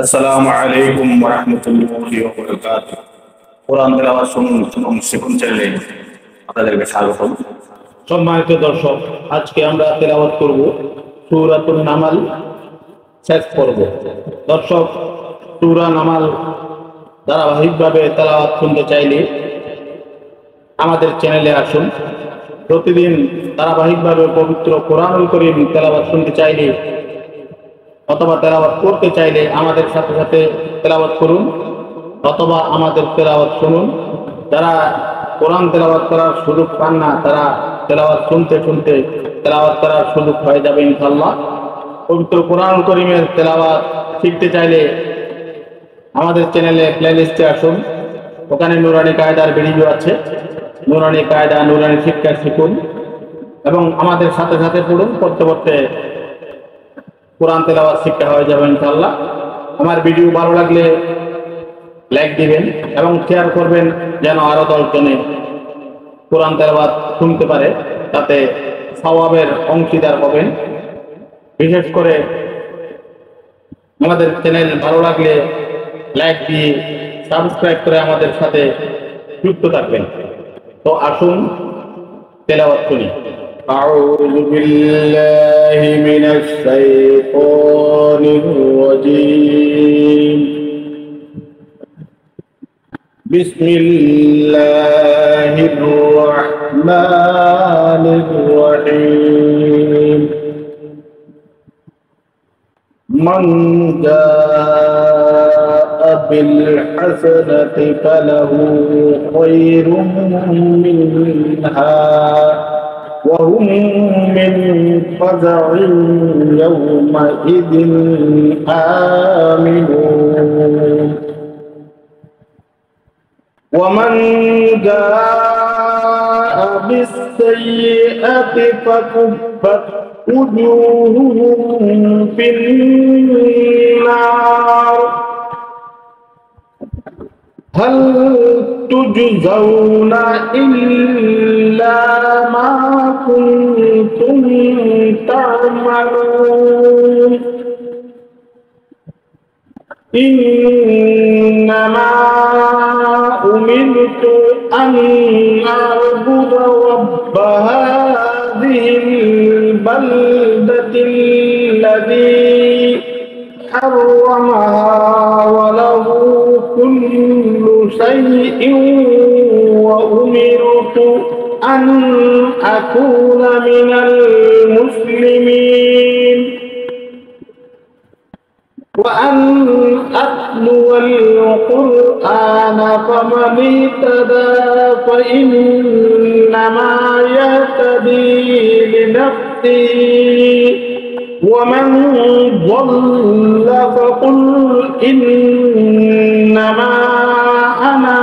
আসসালামু আলাইকুম ওয়া রাহমাতুল্লাহি ওয়া বারাকাতুহু। কোরআন তেলাওয়াত শুনুন এবং শিখুন চ্যানেলে আপনাদেরকে স্বাগতম। সম্মানিত দর্শক, আজকে আমরা তেলাওয়াত করব সূরাতুন নামাল শেষ পর্ব। দর্শক, সূরা নামাল ধারাবাহিকভাবে তেলাওয়াত শুনতে চাইলে আমাদের চ্যানেলে আসুন। প্রতিদিন ধারাবাহিকভাবে পবিত্র কোরআনুল কারীম তেলাওয়াত শুনতে চাইলে অথবা তেলাওয়াত করতে চাইলে আমাদের সাথে সাথে তেলাওয়াত করুন অথবা আমাদের তেলাওয়াত শুনুন। যারা কোরআন তেলাওয়াত করার সুযোগ পান না, তারা তেলাওয়াত শুনতে শুনতে তেলাওয়াত করার সুযোগ হয়ে যাবে ইনশাআল্লাহ। পবিত্র কোরআনুল কারীমের তেলাওয়াত শিখতে চাইলে আমাদের চ্যানেলে প্লেলিস্টে আসুন। ওখানে নুরানি কায়দার ভিডিও আছে। নুরানি কায়দা, নুরানি শিক্ষা শিখুন এবং আমাদের সাথে সাথে পড়ুন। পড়তে পড়তে কোরআন তেলাওয়াত শিক্ষা হয়ে যাবে ইনশাআল্লাহ। আমার ভিডিও ভালো লাগলে লাইক দিবেন এবং শেয়ার করবেন, যেন আরো 10 জনে কোরআন তেলাওয়াত শুনতে পারে, তাতে সওয়াবের অংশীদার হবেন। বিশেষ করে আমাদের চ্যানেল ভালো লাগলে লাইক দিয়ে সাবস্ক্রাইব করে আমাদের সাথে যুক্ত থাকবেন। তো আসুন তেলাওয়াত করি। أعوذ بالله من الشيطان الرجيم. بسم الله الرحمن الرحيم. من جاء بالحسنة فله خير منها وهم من فزع يومئذ آمنون. ومن جاء بالسيئة فكبت وجوههم في النار هل تجزون إلا ما كنتم تعملون. إنما أمرت أن أعبد رب هذه البلدة الذي حرمها وله كل شيء وأمرت أن أكون من المسلمين وأن أتلو القرآن فمن اهتدى فإنما يهتدي لنفسه ومن ضل فقل إنما أنا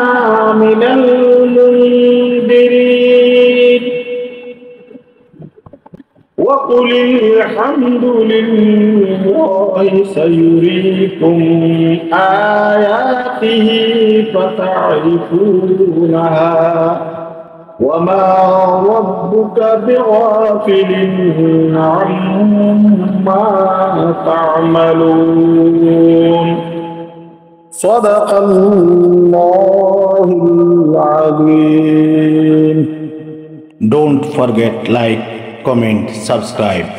من المنذرين وقل الحمد لله سيريكم آياته فتعرفونها وما ربك بغافل عما تعملون. صدق الله العظيم. Don't forget like, comment, subscribe.